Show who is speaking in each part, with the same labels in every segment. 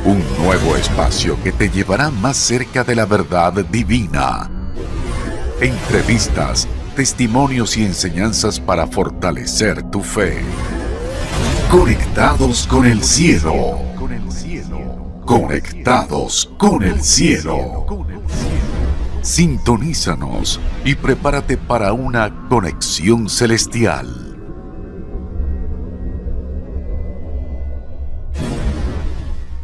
Speaker 1: Un nuevo espacio que te llevará más cerca de la verdad divina. Entrevistas, testimonios y enseñanzas para fortalecer tu fe. Conectados con el cielo. Conectados con el cielo. Sintonízanos y prepárate para una conexión celestial.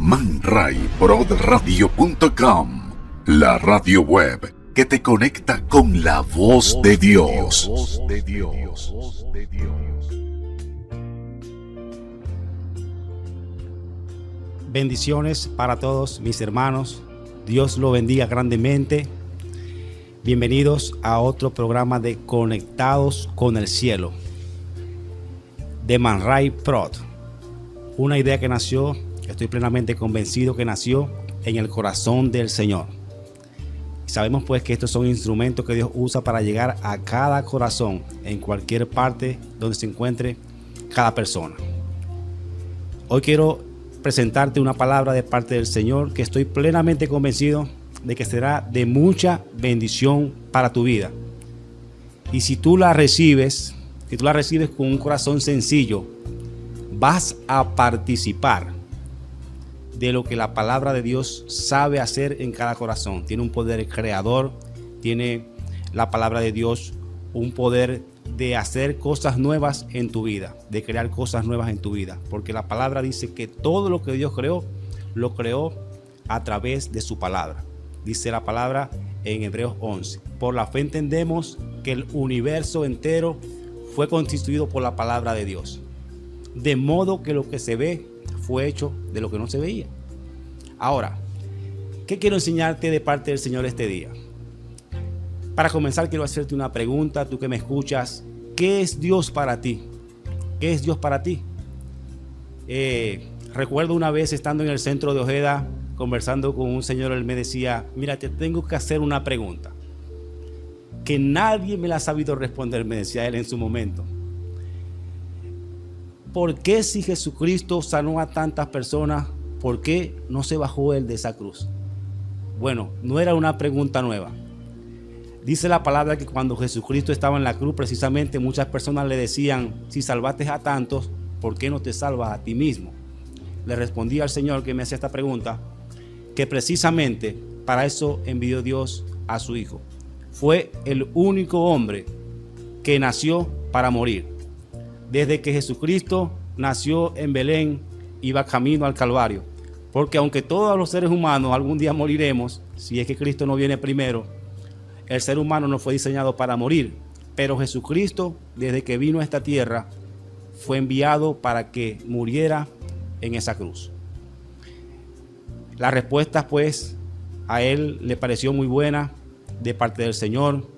Speaker 1: manrayprodradio.com, la radio web que te conecta con la voz de Dios.
Speaker 2: Bendiciones para todos mis hermanos. Dios lo bendiga grandemente. Bienvenidos a otro programa de Conectados con el Cielo de Man Ray Prod. Una idea que nació, estoy plenamente convencido que nació en el corazón del Señor. Sabemos pues que estos son instrumentos que Dios usa para llegar a cada corazón en cualquier parte donde se encuentre cada persona. Hoy quiero presentarte una palabra de parte del Señor que estoy plenamente convencido de que será de mucha bendición para tu vida. Y si tú la recibes, con un corazón sencillo, vas a participar de lo que la palabra de Dios sabe hacer en cada corazón. Tiene un poder creador, tiene la palabra de Dios un poder de hacer cosas nuevas en tu vida, de crear cosas nuevas en tu vida, porque la palabra dice que todo lo que Dios creó, lo creó a través de su palabra. Dice la palabra en Hebreos 11: por la fe entendemos que el universo entero fue constituido por la palabra de Dios, de modo que lo que se ve fue hecho de lo que no se veía. Ahora, ¿qué quiero enseñarte de parte del Señor este día? Para comenzar, quiero hacerte una pregunta, tú que me escuchas. ¿Qué es Dios para ti? ¿Qué es Dios para ti? Recuerdo una vez estando en el centro de Ojeda, conversando con un señor, él me decía: mira, te tengo que hacer una pregunta que nadie me la ha sabido responder, me decía él en su momento. ¿Por qué si Jesucristo sanó a tantas personas, por qué no se bajó él de esa cruz? Bueno, no era una pregunta nueva. Dice la palabra que cuando Jesucristo estaba en la cruz, precisamente muchas personas le decían: si salvaste a tantos, ¿por qué no te salvas a ti mismo? Le respondía al Señor que me hacía esta pregunta, que precisamente para eso envió Dios a su Hijo. Fue el único hombre que nació para morir. Desde que Jesucristo nació en Belén, iba camino al Calvario. Porque aunque todos los seres humanos algún día moriremos, si es que Cristo no viene primero, el ser humano no fue diseñado para morir. Pero Jesucristo, desde que vino a esta tierra, fue enviado para que muriera en esa cruz. La respuesta, pues, a él le pareció muy buena de parte del Señor,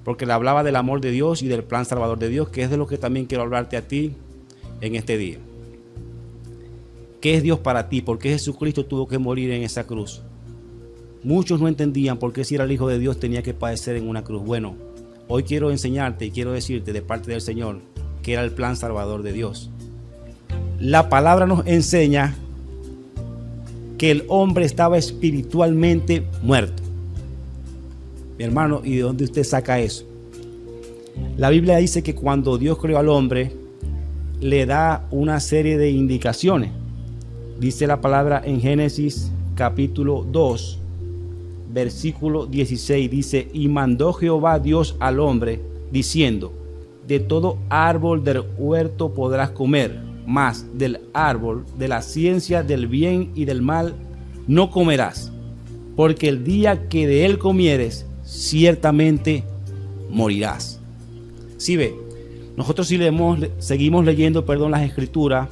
Speaker 2: porque le hablaba del amor de Dios y del plan salvador de Dios, que es de lo que también quiero hablarte a ti en este día. ¿Qué es Dios para ti? ¿Por qué Jesucristo tuvo que morir en esa cruz? Muchos no entendían por qué, si era el Hijo de Dios, tenía que padecer en una cruz. Bueno, hoy quiero enseñarte y quiero decirte de parte del Señor que era el plan salvador de Dios. La palabra nos enseña que el hombre estaba espiritualmente muerto. Mi hermano, ¿y de dónde usted saca eso? La Biblia dice que cuando Dios creó al hombre, le da una serie de indicaciones. Dice la palabra en Génesis capítulo 2, versículo 16, dice: y mandó Jehová Dios al hombre, diciendo: de todo árbol del huerto podrás comer, mas del árbol de la ciencia del bien y del mal no comerás, porque el día que de él comieres, ciertamente morirás. Si ve, nosotros si seguimos leyendo las escrituras,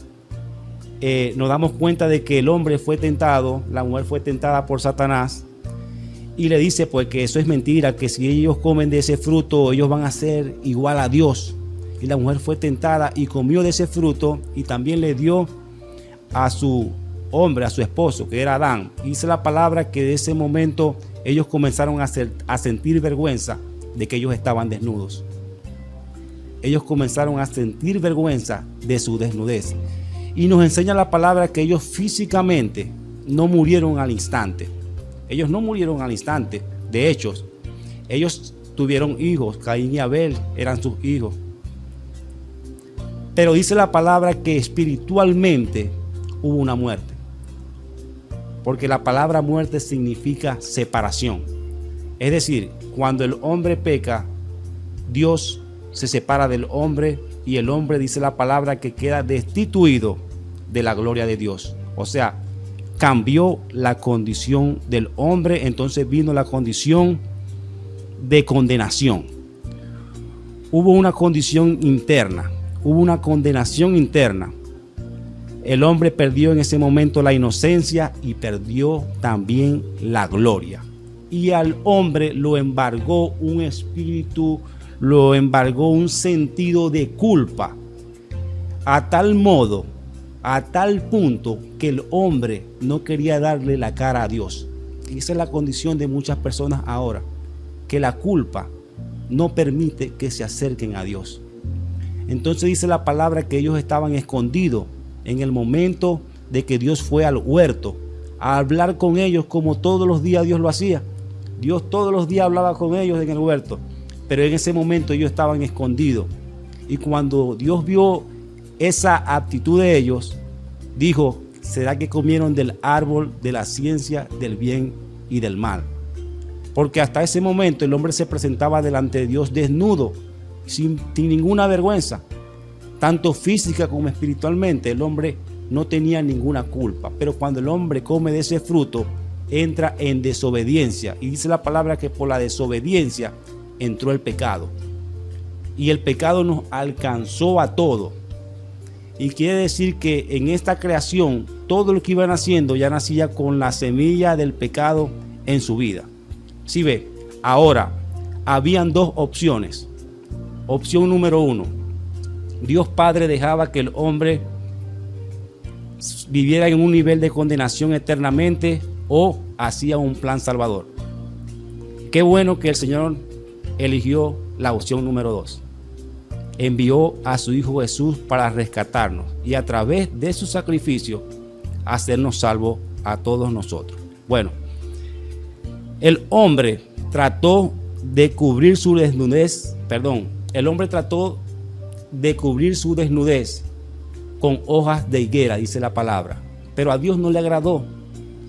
Speaker 2: nos damos cuenta de que el hombre fue tentado, la mujer fue tentada por Satanás, y le dice pues que eso es mentira, que si ellos comen de ese fruto, ellos van a ser igual a Dios. Y la mujer fue tentada y comió de ese fruto, y también le dio a su hombre, a su esposo, que era Adán. Dice la palabra que de ese momento ellos comenzaron a sentir vergüenza de que ellos estaban desnudos. Ellos comenzaron a sentir vergüenza de su desnudez. Y nos enseña la palabra que ellos físicamente no murieron al instante. Ellos no murieron al instante. De hecho, ellos tuvieron hijos. Caín y Abel eran sus hijos. Pero dice la palabra que espiritualmente hubo una muerte. Porque la palabra muerte significa separación. Es decir, cuando el hombre peca, Dios se separa del hombre y el hombre, dice la palabra, que queda destituido de la gloria de Dios. O sea, cambió la condición del hombre, entonces vino la condición de condenación. Hubo una condición interna, hubo una condenación interna. El hombre perdió en ese momento la inocencia y perdió también la gloria. Y al hombre lo embargó un espíritu, lo embargó un sentido de culpa, a tal modo, a tal punto que el hombre no quería darle la cara a Dios. Y esa es la condición de muchas personas ahora, que la culpa no permite que se acerquen a Dios. Entonces dice la palabra que ellos estaban escondidos en el momento de que Dios fue al huerto a hablar con ellos, como todos los días Dios lo hacía. Dios todos los días hablaba con ellos en el huerto, pero en ese momento ellos estaban escondidos. Y cuando Dios vio esa actitud de ellos, dijo: ¿será que comieron del árbol de la ciencia del bien y del mal? Porque hasta ese momento el hombre se presentaba delante de Dios desnudo, sin ninguna vergüenza, tanto física como espiritualmente. El hombre no tenía ninguna culpa, pero cuando el hombre come de ese fruto, entra en desobediencia, y dice la palabra que por la desobediencia entró el pecado, y el pecado nos alcanzó a todos. Y quiere decir que en esta creación todo lo que iban haciendo ya nacía con la semilla del pecado en su vida. Si ve, ahora habían dos opciones. Opción número uno: Dios Padre dejaba que el hombre viviera en un nivel de condenación eternamente, o hacía un plan salvador. Qué bueno que el Señor eligió la opción número 2. Envió a su Hijo Jesús para rescatarnos y a través de su sacrificio hacernos salvos a todos nosotros. Bueno, el hombre trató de cubrir su desnudez, con hojas de higuera, dice la palabra, pero a Dios no le agradó.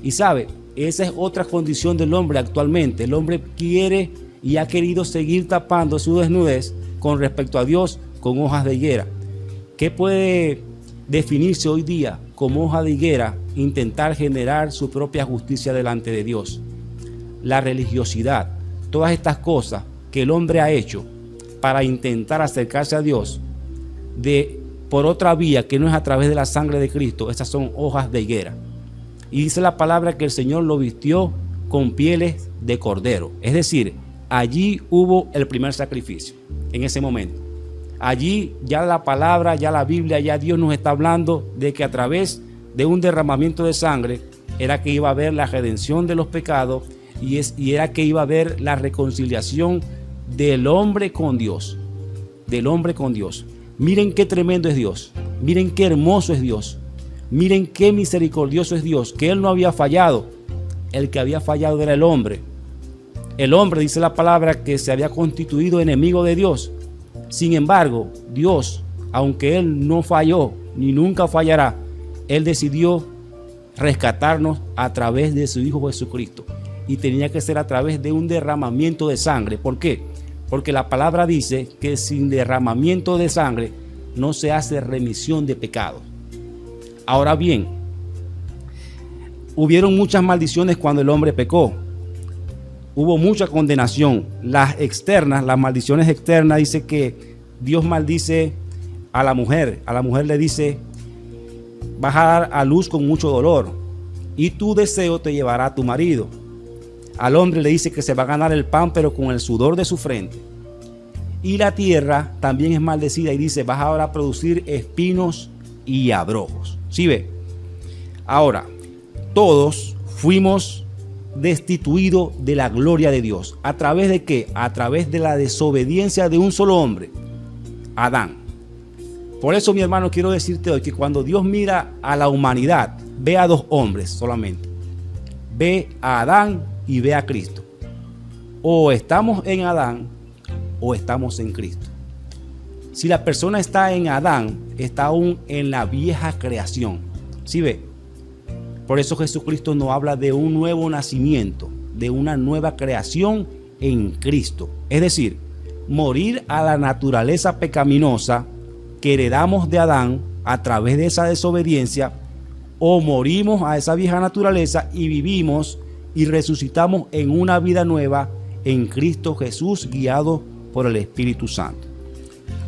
Speaker 2: Y sabe, esa es otra condición del hombre actualmente. El hombre quiere y ha querido seguir tapando su desnudez con respecto a Dios con hojas de higuera. ¿Qué puede definirse hoy día como hoja de higuera? Intentar generar su propia justicia delante de Dios. La religiosidad, todas estas cosas que el hombre ha hecho para intentar acercarse a Dios por otra vía que no es a través de la sangre de Cristo, esas son hojas de higuera. Y dice la palabra que el Señor lo vistió con pieles de cordero. Es decir, allí hubo el primer sacrificio, en ese momento. Allí ya la palabra, ya la Biblia, ya Dios nos está hablando de que a través de un derramamiento de sangre era que iba a haber la redención de los pecados y era que iba a haber la reconciliación del hombre con Dios. Del hombre con Dios. Miren qué tremendo es Dios. Miren qué hermoso es Dios. Miren qué misericordioso es Dios, que Él no había fallado. El que había fallado era el hombre. El hombre, dice la palabra, que se había constituido enemigo de Dios. Sin embargo, Dios, aunque Él no falló ni nunca fallará, Él decidió rescatarnos a través de su Hijo Jesucristo. Y tenía que ser a través de un derramamiento de sangre. ¿Por qué? Porque la palabra dice que sin derramamiento de sangre no se hace remisión de pecados. Ahora bien, hubieron muchas maldiciones cuando el hombre pecó. Hubo mucha condenación. Las externas, las maldiciones externas, dice que Dios maldice a la mujer. A la mujer le dice: vas a dar a luz con mucho dolor y tu deseo te llevará a tu marido. Al hombre le dice que se va a ganar el pan, pero con el sudor de su frente. Y la tierra también es maldecida y dice: vas ahora a producir espinos y abrojos. ¿Sí ve? Ahora, todos fuimos destituidos de la gloria de Dios. ¿A través de qué? A través de la desobediencia de un solo hombre, Adán. Por eso, mi hermano, quiero decirte hoy que cuando Dios mira a la humanidad, ve a dos hombres solamente. ve a Adán y ve a Cristo. O estamos en Adán o estamos en Cristo. Si la persona está en Adán, está aún en la vieja creación. ¿Sí ve? Por eso Jesucristo nos habla de un nuevo nacimiento, de una nueva creación en Cristo. Es decir, morir a la naturaleza pecaminosa que heredamos de Adán a través de esa desobediencia, o morimos a esa vieja naturaleza y vivimos y resucitamos en una vida nueva en Cristo Jesús, guiado por el Espíritu Santo.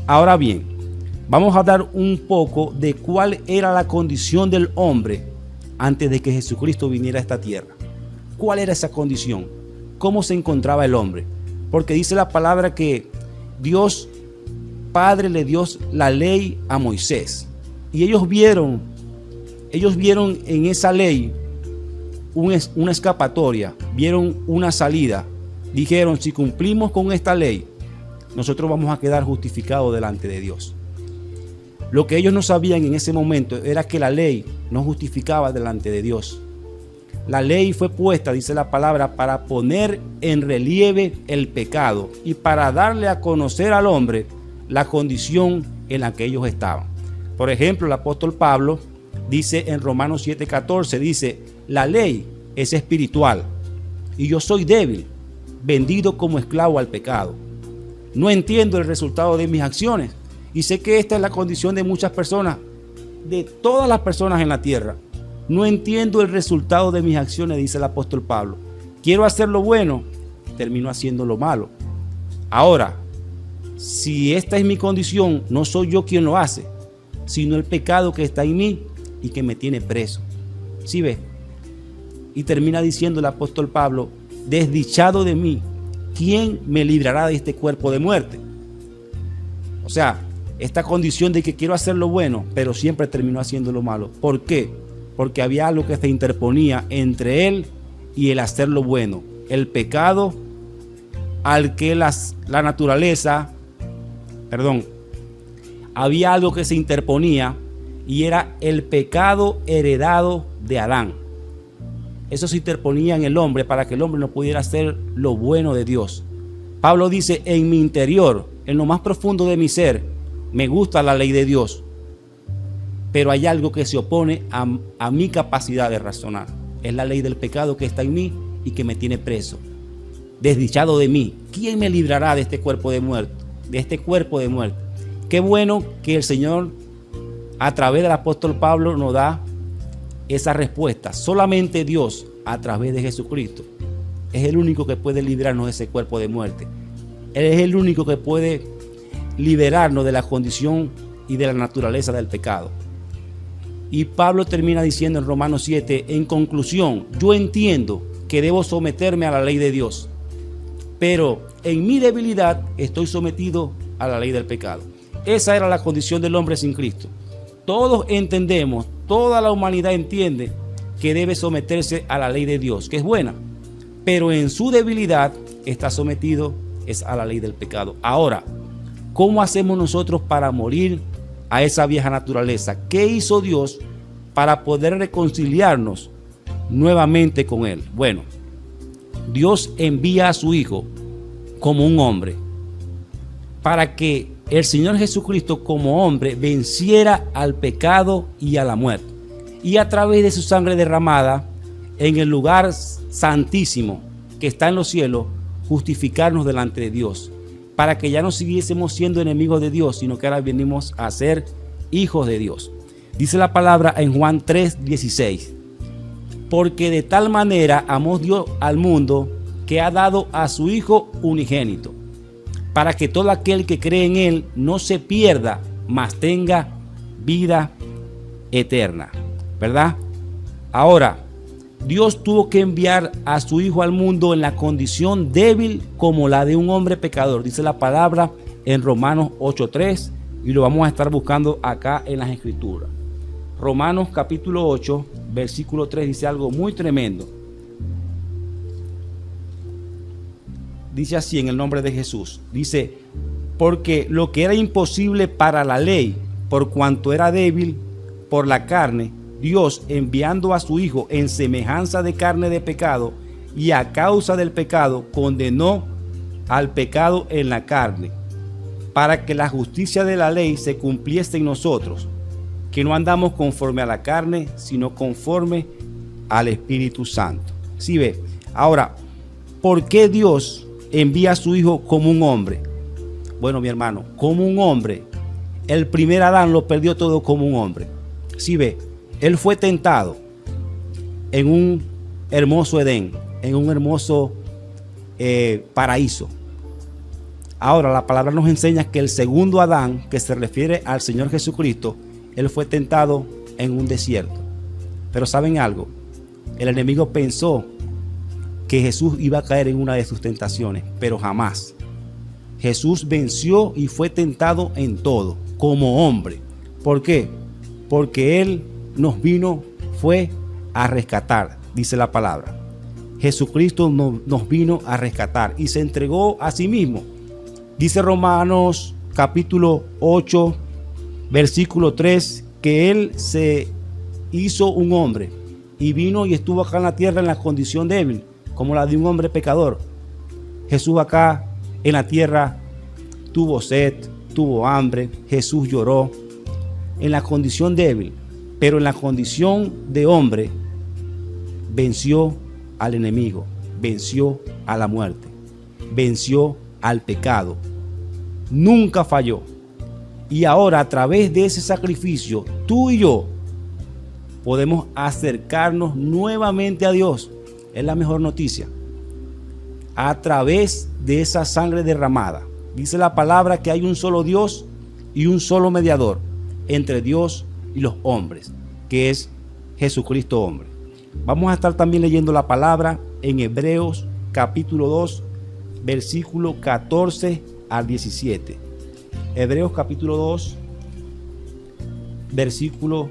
Speaker 2: Ahora bien, vamos a hablar un poco de cuál era la condición del hombre antes de que Jesucristo viniera a esta tierra. ¿Cuál era esa condición? ¿Cómo se encontraba el hombre? Porque dice la palabra que Dios Padre le dio la ley a Moisés. Y ellos vieron en esa ley una escapatoria, vieron una salida. Dijeron, si cumplimos con esta ley, nosotros vamos a quedar justificados delante de Dios. Lo que ellos no sabían en ese momento era que la ley no justificaba delante de Dios. La ley fue puesta, dice la palabra, para poner en relieve el pecado y para darle a conocer al hombre la condición en la que ellos estaban. Por ejemplo, el apóstol Pablo dice en Romanos 7:14, dice, la ley es espiritual y yo soy débil, vendido como esclavo al pecado. No entiendo el resultado de mis acciones y sé que esta es la condición de muchas personas, de todas las personas en la tierra. No entiendo el resultado de mis acciones, dice el apóstol Pablo. Quiero hacer lo bueno, termino haciendo lo malo. Ahora, si esta es mi condición, no soy yo quien lo hace, sino el pecado que está en mí y que me tiene preso. ¿Sí ve? Y termina diciendo el apóstol Pablo, desdichado de mí, ¿quién me librará de este cuerpo de muerte? O sea, esta condición de que quiero hacer lo bueno, pero siempre termino haciendo lo malo. ¿Por qué? Porque había algo que se interponía entre él y el hacer lo bueno. El pecado al que la naturaleza, había algo que se interponía y era el pecado heredado de Adán. Eso se interponía en el hombre para que el hombre no pudiera hacer lo bueno de Dios. Pablo dice, en mi interior, en lo más profundo de mi ser, me gusta la ley de Dios, pero hay algo que se opone a mi capacidad de razonar. Es la ley del pecado que está en mí y que me tiene preso. Desdichado de mí, ¿quién me librará de este cuerpo de muerte? De este cuerpo de muerte. Qué bueno que el Señor, a través del apóstol Pablo, nos da esa respuesta. Solamente Dios, a través de Jesucristo, es el único que puede librarnos de ese cuerpo de muerte. Él es el único que puede liberarnos de la condición y de la naturaleza del pecado. Y Pablo termina diciendo en Romanos 7, en conclusión, yo entiendo que debo someterme a la ley de Dios, pero en mi debilidad estoy sometido a la ley del pecado. Esa era la condición del hombre sin Cristo. Todos entendemos, toda la humanidad entiende que debe someterse a la ley de Dios, que es buena, pero en su debilidad está sometido a la ley del pecado. Ahora, ¿cómo hacemos nosotros para morir a esa vieja naturaleza? ¿Qué hizo Dios para poder reconciliarnos nuevamente con Él? Bueno, Dios envía a su Hijo como un hombre para que el Señor Jesucristo como hombre venciera al pecado y a la muerte, y a través de su sangre derramada en el lugar santísimo que está en los cielos, justificarnos delante de Dios, para que ya no siguiésemos siendo enemigos de Dios, sino que ahora venimos a ser hijos de Dios. Dice la palabra en Juan 3:16, porque de tal manera amó Dios al mundo que ha dado a su Hijo unigénito, para que todo aquel que cree en Él no se pierda, mas tenga vida eterna. ¿Verdad? Ahora, Dios tuvo que enviar a su Hijo al mundo en la condición débil como la de un hombre pecador. Dice la palabra en Romanos 8:3 y lo vamos a estar buscando acá en las Escrituras. Romanos capítulo 8, versículo 3 dice algo muy tremendo. Dice así en el nombre de Jesús. Dice, porque lo que era imposible para la ley, por cuanto era débil por la carne, Dios, enviando a su Hijo en semejanza de carne de pecado, y a causa del pecado condenó al pecado en la carne, para que la justicia de la ley se cumpliese en nosotros, que no andamos conforme a la carne, sino conforme al Espíritu Santo. ¿Sí ve? Ahora, ¿por qué Dios envía a su Hijo como un hombre? Bueno, mi hermano, como un hombre. El primer Adán lo perdió todo como un hombre. ¿Sí ve? Él fue tentado en un hermoso Edén, en un hermoso paraíso. Ahora la palabra nos enseña que el segundo Adán, que se refiere al Señor Jesucristo, él fue tentado en un desierto. Pero ¿saben algo? El enemigo pensó que Jesús iba a caer en una de sus tentaciones, pero jamás. Jesús venció y fue tentado en todo, como hombre. ¿Por qué? Porque Él fue a rescatar, dice la palabra. Jesucristo nos vino a rescatar y se entregó a sí mismo. Dice Romanos capítulo 8, versículo 3, que Él se hizo un hombre y vino y estuvo acá en la tierra en la condición débil, como la de un hombre pecador. Jesús acá en la tierra tuvo sed, tuvo hambre, Jesús lloró en la condición débil, pero en la condición de hombre venció al enemigo, venció a la muerte, venció al pecado, nunca falló. Y ahora, a través de ese sacrificio, tú y yo podemos acercarnos nuevamente a Dios. Es la mejor noticia. A través de esa sangre derramada. Dice la palabra que hay un solo Dios y un solo mediador entre Dios y los hombres, que es Jesucristo hombre. Vamos a estar también leyendo la palabra en Hebreos capítulo 2, versículo 14 al 17. Hebreos capítulo 2, versículo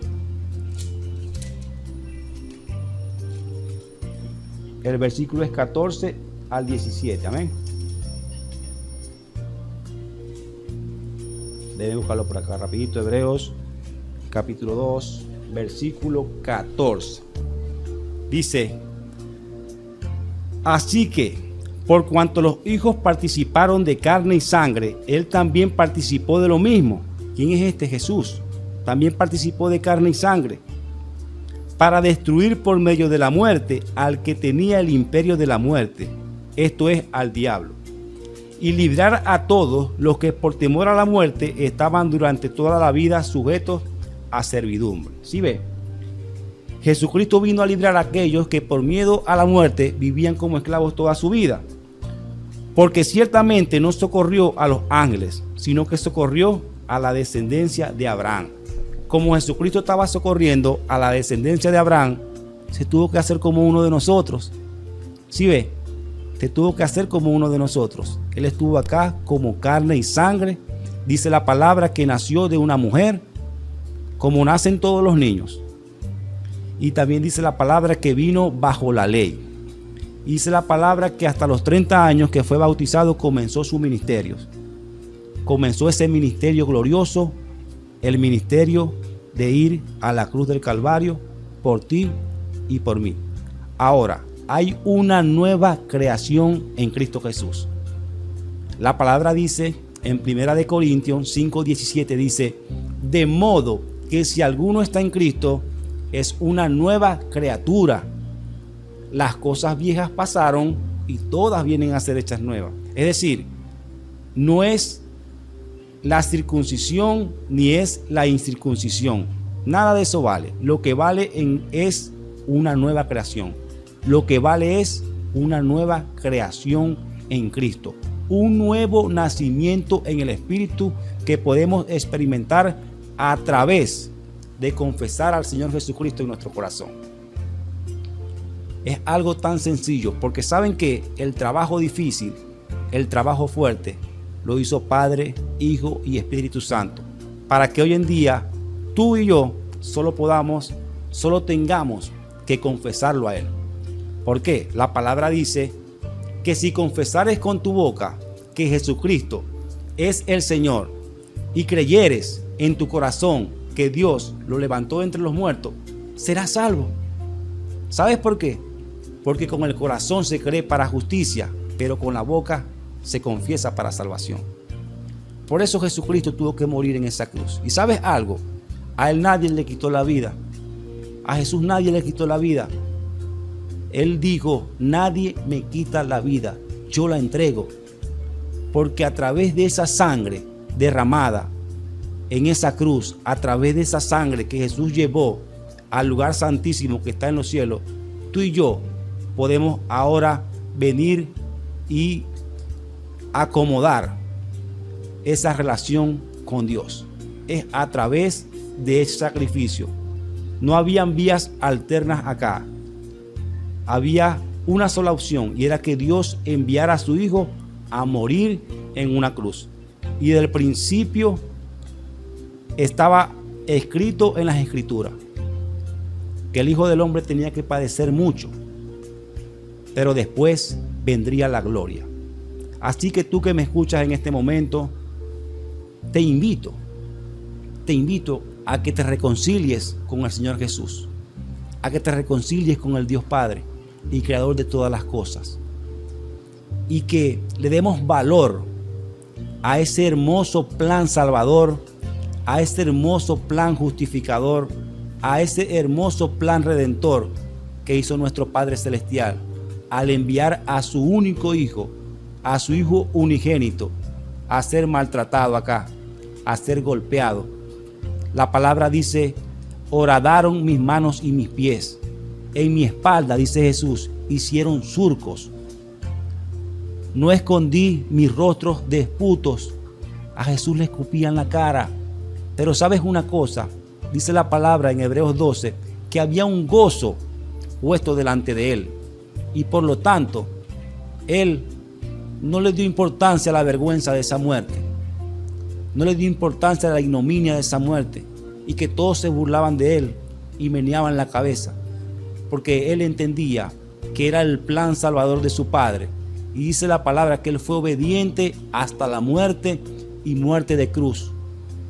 Speaker 2: el versículo es 14 al 17. Amén. Deben buscarlo por acá rapidito. Hebreos capítulo 2, versículo 14. Dice: así que, por cuanto los hijos participaron de carne y sangre, él también participó de lo mismo. ¿Quién es este? Jesús. También participó de carne y sangre, para destruir por medio de la muerte al que tenía el imperio de la muerte, esto es, al diablo, y librar a todos los que por temor a la muerte estaban durante toda la vida sujetos a servidumbre. ¿Sí ve? Jesucristo vino a librar a aquellos que por miedo a la muerte vivían como esclavos toda su vida, porque ciertamente no socorrió a los ángeles, sino que socorrió a la descendencia de Abraham. Como Jesucristo estaba socorriendo a la descendencia de Abraham, se tuvo que hacer como uno de nosotros. ¿Sí ve? Se tuvo que hacer como uno de nosotros. Él estuvo acá como carne y sangre. Dice la palabra que nació de una mujer, como nacen todos los niños. Y también dice la palabra que vino bajo la ley. Dice la palabra que hasta los 30 años que fue bautizado comenzó su ministerio. Comenzó ese ministerio glorioso, el ministerio de ir a la cruz del Calvario por ti y por mí. Ahora, hay una nueva creación en Cristo Jesús. La palabra dice en 1 Corintios 5:17, dice: de modo que si alguno está en Cristo, es una nueva criatura. Las cosas viejas pasaron y todas vienen a ser hechas nuevas. Es decir, no es la circuncisión ni es la incircuncisión. Nada de eso vale. Lo que vale es una nueva creación. Lo que vale es una nueva creación en Cristo. Un nuevo nacimiento en el Espíritu que podemos experimentar a través de confesar al Señor Jesucristo en nuestro corazón. Es algo tan sencillo, porque saben que el trabajo difícil, el trabajo fuerte, lo hizo Padre, Hijo y Espíritu Santo, para que hoy en día tú y yo solo tengamos que confesarlo a Él. ¿Por qué? La palabra dice que si confesares con tu boca que Jesucristo es el Señor y creyeres en tu corazón que Dios lo levantó entre los muertos, serás salvo. ¿Sabes por qué? Porque con el corazón se cree para justicia, pero con la boca se confiesa para salvación. Por eso Jesucristo tuvo que morir en esa cruz. ¿Y sabes algo? A él nadie le quitó la vida. A Jesús nadie le quitó la vida. Él dijo, nadie me quita la vida, yo la entrego. Porque a través de esa sangre derramada en esa cruz, a través de esa sangre que Jesús llevó al lugar santísimo que está en los cielos, tú y yo podemos ahora venir y acomodar esa relación con Dios. Es a través de ese sacrificio. No habían vías alternas acá. Había una sola opción, y era que Dios enviara a su Hijo a morir en una cruz. Y del principio estaba escrito en las Escrituras que el Hijo del Hombre tenía que padecer mucho, pero después vendría la gloria. Así que tú que me escuchas en este momento, te invito a que te reconcilies con el Señor Jesús, a que te reconcilies con el Dios Padre y Creador de todas las cosas, y que le demos valor a ese hermoso plan salvador, a ese hermoso plan justificador, a ese hermoso plan redentor que hizo nuestro Padre Celestial al enviar a su único Hijo, a su Hijo unigénito, a ser maltratado acá, a ser golpeado. La palabra dice, horadaron mis manos y mis pies. En mi espalda, dice Jesús, hicieron surcos. No escondí mis rostros de esputos. A Jesús le escupían la cara. Pero sabes una cosa, dice la palabra en Hebreos 12, que había un gozo puesto delante de él. Y por lo tanto, él no le dio importancia a la vergüenza de esa muerte. No le dio importancia a la ignominia de esa muerte. Y que todos se burlaban de él y meneaban la cabeza. Porque él entendía que era el plan salvador de su Padre. Y dice la palabra que él fue obediente hasta la muerte y muerte de cruz.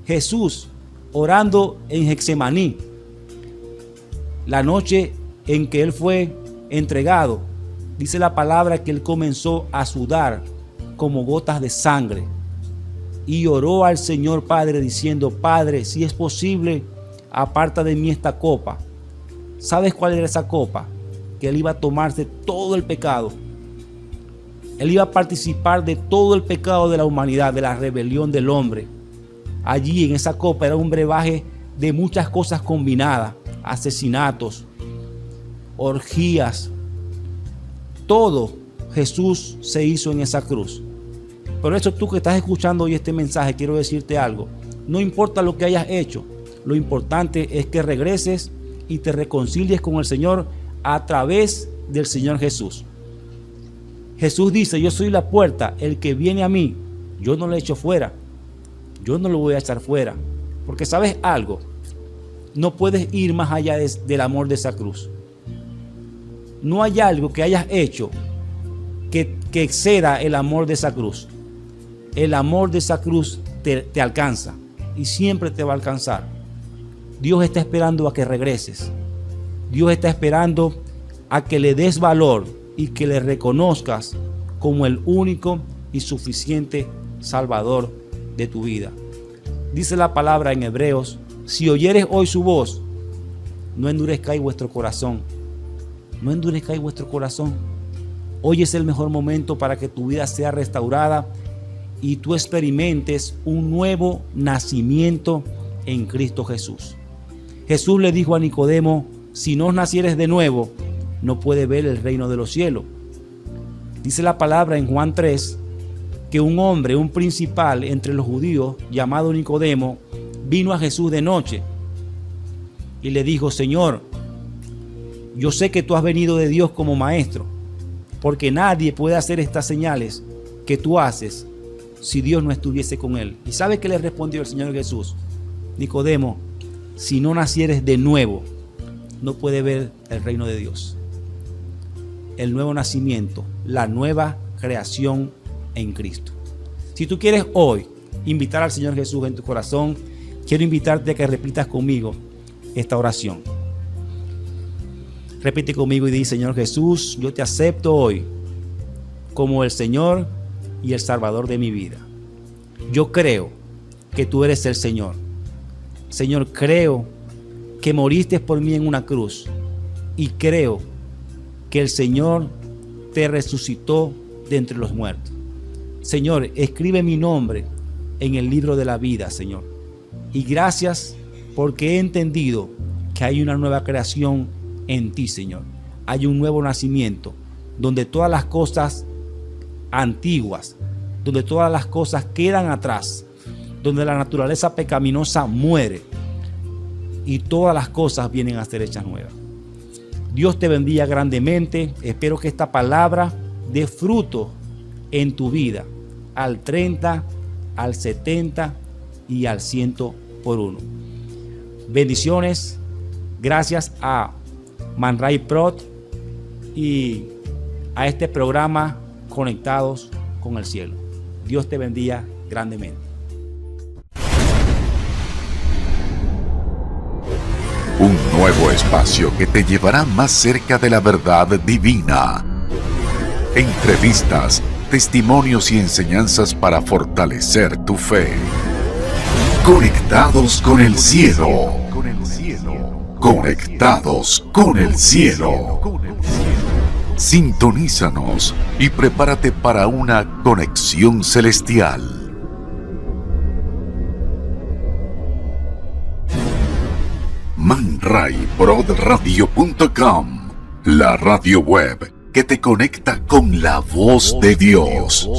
Speaker 2: Jesús, orando en Getsemaní, la noche en que él fue entregado, dice la palabra que él comenzó a sudar como gotas de sangre y oró al Señor Padre diciendo, Padre, si es posible, aparta de mí esta copa. ¿Sabes cuál era esa copa? Que él iba a tomarse todo el pecado. Él iba a participar de todo el pecado de la humanidad, de la rebelión del hombre. Allí en esa copa era un brebaje de muchas cosas combinadas, asesinatos, orgías. Todo Jesús se hizo en esa cruz. Por eso tú que estás escuchando hoy este mensaje, quiero decirte algo. No importa lo que hayas hecho, lo importante es que regreses y te reconcilies con el Señor a través del Señor Jesús. Jesús dice, yo soy la puerta, el que viene a mí, yo no lo echo fuera, yo no lo voy a echar fuera. Porque sabes algo, no puedes ir más allá del amor de esa cruz. No hay algo que hayas hecho que exceda el amor de esa cruz. El amor de esa cruz te alcanza y siempre te va a alcanzar. Dios está esperando a que regreses. Dios está esperando a que le des valor y que le reconozcas como el único y suficiente Salvador de tu vida. Dice la palabra en Hebreos, si oyeres hoy su voz, no endurezcáis vuestro corazón. No endurezcáis vuestro corazón. Hoy es el mejor momento para que tu vida sea restaurada y tú experimentes un nuevo nacimiento en Cristo Jesús. Jesús le dijo a Nicodemo, si no nacieres de nuevo, no puedes ver el reino de los cielos. Dice la palabra en Juan 3, que un hombre, un principal entre los judíos, llamado Nicodemo, vino a Jesús de noche y le dijo, Señor, yo sé que tú has venido de Dios como maestro, porque nadie puede hacer estas señales que tú haces si Dios no estuviese con él. ¿Y sabe qué le respondió el Señor Jesús? Nicodemo, si no nacieres de nuevo, no puedes ver el reino de Dios. El nuevo nacimiento, la nueva creación en Cristo. Si tú quieres hoy invitar al Señor Jesús en tu corazón, quiero invitarte a que repitas conmigo esta oración. Repite conmigo y di: Señor Jesús, yo te acepto hoy como el Señor y el Salvador de mi vida. Yo creo que tú eres el Señor. Señor, creo que moriste por mí en una cruz y creo que el Señor te resucitó de entre los muertos. Señor, escribe mi nombre en el libro de la vida, Señor. Y gracias porque he entendido que hay una nueva creación en ti, Señor. Hay un nuevo nacimiento donde todas las cosas antiguas, donde todas las cosas quedan atrás, donde la naturaleza pecaminosa muere y todas las cosas vienen a ser hechas nuevas. Dios te bendiga grandemente. Espero que esta palabra dé fruto en tu vida al 30, al 70 y al 100 por uno. Bendiciones. Gracias a Manray Prot y a este programa Conectados con el Cielo. Dios te bendiga grandemente.
Speaker 1: Un nuevo espacio que te llevará más cerca de la verdad divina. Entrevistas, testimonios y enseñanzas para fortalecer tu fe. Conectados con el cielo. Conectados con el cielo. Sintonízanos y prepárate para una conexión celestial. manrayprodradio.com, la radio web que te conecta con la voz de Dios.